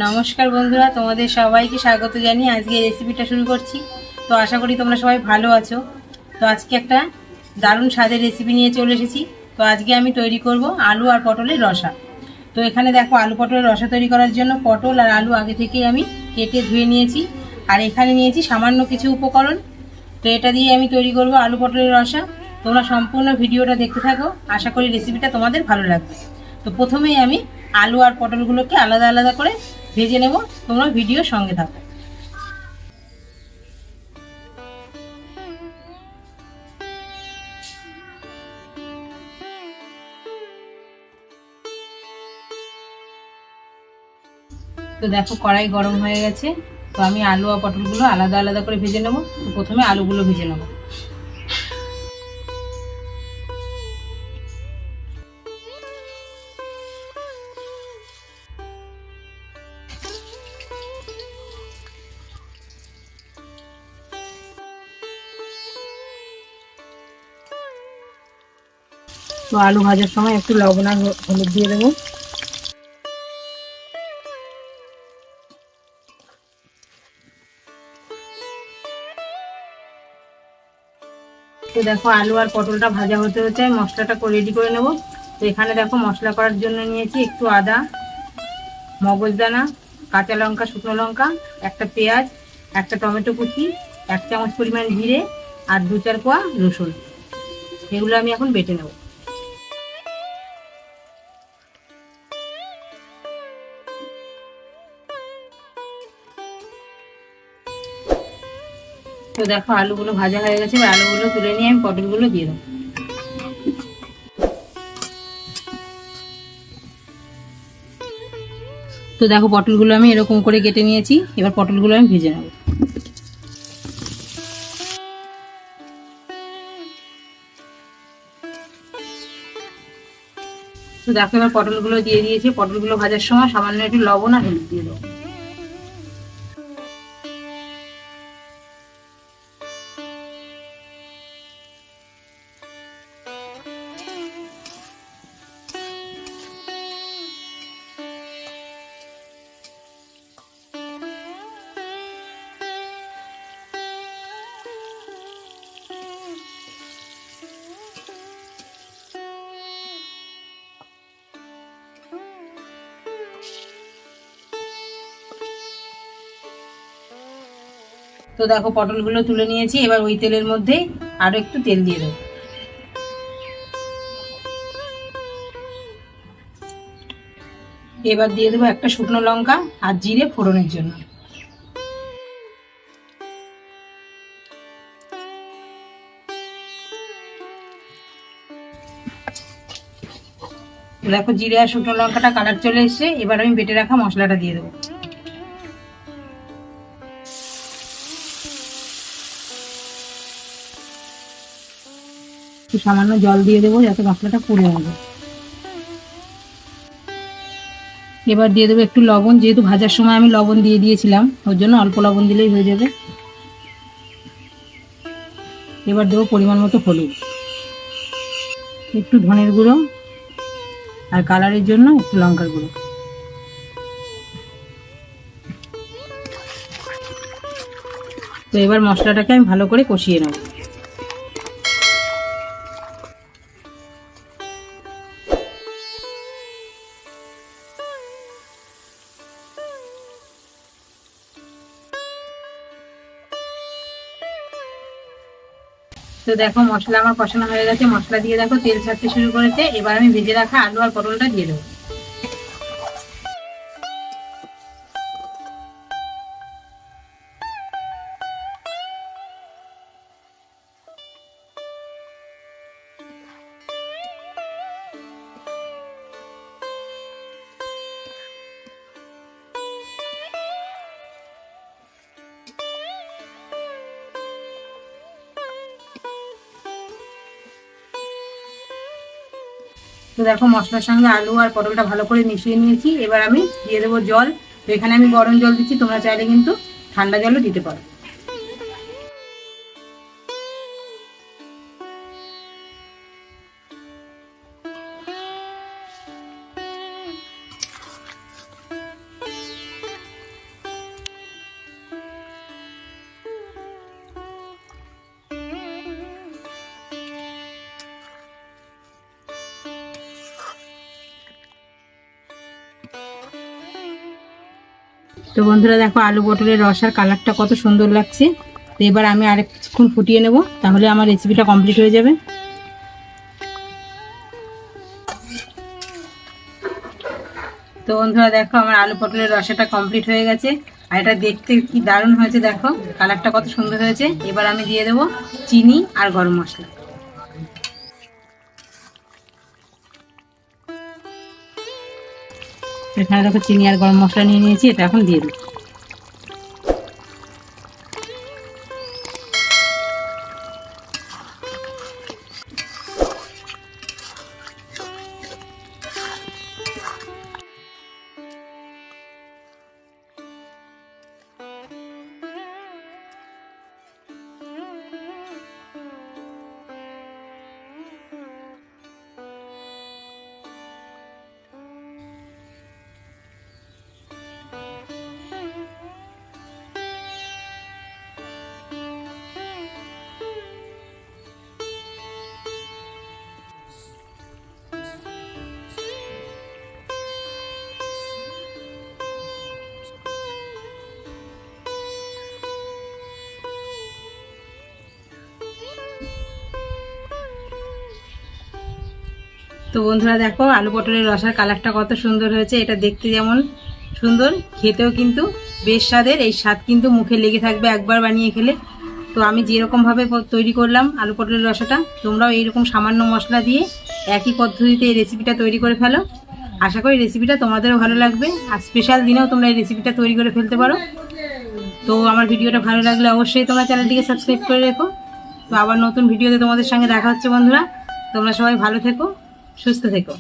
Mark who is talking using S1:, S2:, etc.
S1: নমস্কার বন্ধুরা, তোমাদের সবাইকে স্বাগত জানিয়ে আজকে রেসিপিটা শুরু করছি। তো আশা করি তোমরা সবাই ভালো আছো। তো আজকে একটা দারুণ স্বাদের রেসিপি নিয়ে চলে এসেছি। তো আজকে আমি তৈরি করব আলু আর পটলের রসা। তো এখানে দেখো, আলু পটলের রসা তৈরি করার জন্য পটল আর আলু আগে থেকেই আমি কেটে ধুয়ে নিয়েছি। আর এখানে নিয়েছি সামান্য কিছু উপকরণ। তো এটা দিয়ে আমি তৈরি করব আলু পটলের রসা। তোমরা সম্পূর্ণ ভিডিওটা দেখতে থাকো, আশা করি রেসিপিটা তোমাদের ভালো লাগবে। তো প্রথমেই আমি আলু আর পটলগুলোকে আলাদা আলাদা করে ভেজে নেব। তোমরা ভিডিওর সঙ্গে থাকো। তো দেখো, কড়াই গরম হয়ে গেছে। তো আমি আলু আর পটলগুলো আলাদা আলাদা করে ভেজে নেব। তো প্রথমে আলুগুলো ভেজে নেব। তো আলু ভাজার সময় একটু লবণ আর হলুদ দিয়ে দেবো। তো দেখো, আলু আর পটলটা ভাজা হতে হতে মশলাটা রেডি করে নেব। তো এখানে দেখো, মশলা করার জন্য নিয়েছি একটু আদা, মগজদানা, কাঁচা লঙ্কা, শুকনো লঙ্কা, একটা পেঁয়াজ, একটা টমেটো কুচি, 1 চামচ পরিমাণ জিরে আর 2-4 কোয়া রসুন। এগুলো আমি এখন বেটে নেব। তো দেখো, আলুগুলো ভাজা হয়ে গেছে। এবার আলুগুলো তুলে নিয়ে আমি পটলগুলো দিয়ে দেবো। তো দেখো, পটলগুলো আমি এরকম করে কেটে নিয়েছি। এবার পটলগুলো আমি ভেজে নেব। তো দেখো, এবার পটলগুলো দিয়ে দিয়েছি। পটলগুলো ভাজার সময় সামান্য একটু লবণ আর হলুদ দিয়ে দেবো। তো দেখো, পটলগুলো তুলে নিয়েছি। এবার ওই তেলের মধ্যে আরো একটু তেল দিয়ে দেবো। এবার দিয়ে দেবো একটা শুকনো লঙ্কা আর জিরে ফোড়নের জন্য। দেখো, জিরে আর শুকনো লঙ্কাটা কালার চলে এসছে। এবার আমি বেটে রাখা মশলাটা দিয়ে দেবো। একটু সামান্য জল দিয়ে দেবো যাতে মশলাটা পুড়ে যাবে। এবার দিয়ে দেবো একটু লবণ। যেহেতু ভাজার সময় আমি লবণ দিয়ে দিয়েছিলাম, ওর জন্য অল্প লবণ দিলেই হয়ে যাবে। এবার দেবো পরিমাণ মতো হলুদ, একটু ধনের গুঁড়ো আর কালারের জন্য একটু লঙ্কার গুঁড়ো। তো এবার মশলাটাকে আমি ভালো করে কষিয়ে নেব। তো দেখো, মশলা আমার কষানো হয়ে গেছে। মশলা দিয়ে দেখো তেল ছাড়তে শুরু করেছে। এবার আমি ভেজে রাখা আলু আর পটলটা দিয়ে দেবো। তো দেখো, মশলার সঙ্গে আলু আর পটলটা ভালো করে মিশিয়ে নিয়েছি। এবার আমি দিয়ে দেবো জল। তো এখানে আমি গরম জল দিচ্ছি, তোমরা চাইলে কিন্তু ঠান্ডা জলও দিতে পারো। তো বন্ধুরা দেখো আলু পটলের রসার কালারটা কত সুন্দর লাগছে। তো এবার আমি আরেক কিছুক্ষণ ফুটিয়ে নেব, তাহলে আমার রেসিপিটা কমপ্লিট হয়ে যাবে। তো বন্ধুরা দেখো আমার আলু পটলের রসাটা কমপ্লিট হয়ে গেছে, আর এটা দেখতে কি দারুণ হয়েছে, দেখো কালারটা কত সুন্দর হয়েছে। এবার আমি দিয়ে দেবো চিনি আর গরম মশলা। এখানে দেখো চিনি আর গরম মশলা নিয়ে নিয়েছি, এটা এখন দিয়ে দেবো। তো বন্ধুরা দেখো আলু পটলের রসার কালারটা কত সুন্দর হয়েছে। এটা দেখতে যেমন সুন্দর, খেতেও কিন্তু বেশ স্বাদের। এই স্বাদ কিন্তু মুখে লেগে থাকবে একবার বানিয়ে খেলে। তো আমি যেরকমভাবে তৈরি করলাম আলু পটলের রসাটা, তোমরাও এইরকম সামান্য মশলা দিয়ে একই পদ্ধতিতে এই রেসিপিটা তৈরি করে ফেলো। আশা করি রেসিপিটা তোমাদেরও ভালো লাগবে, আর স্পেশাল দিনেও তোমরা এই রেসিপিটা তৈরি করে ফেলতে পারো। তো আমার ভিডিওটা ভালো লাগলে অবশ্যই তোমরা চ্যানেলটিকে সাবস্ক্রাইব করে রেখো। তো আবার নতুন ভিডিওতে তোমাদের সঙ্গে দেখা হচ্ছে বন্ধুরা। তোমরা সবাই ভালো থেকো, সুস্থ থেকো।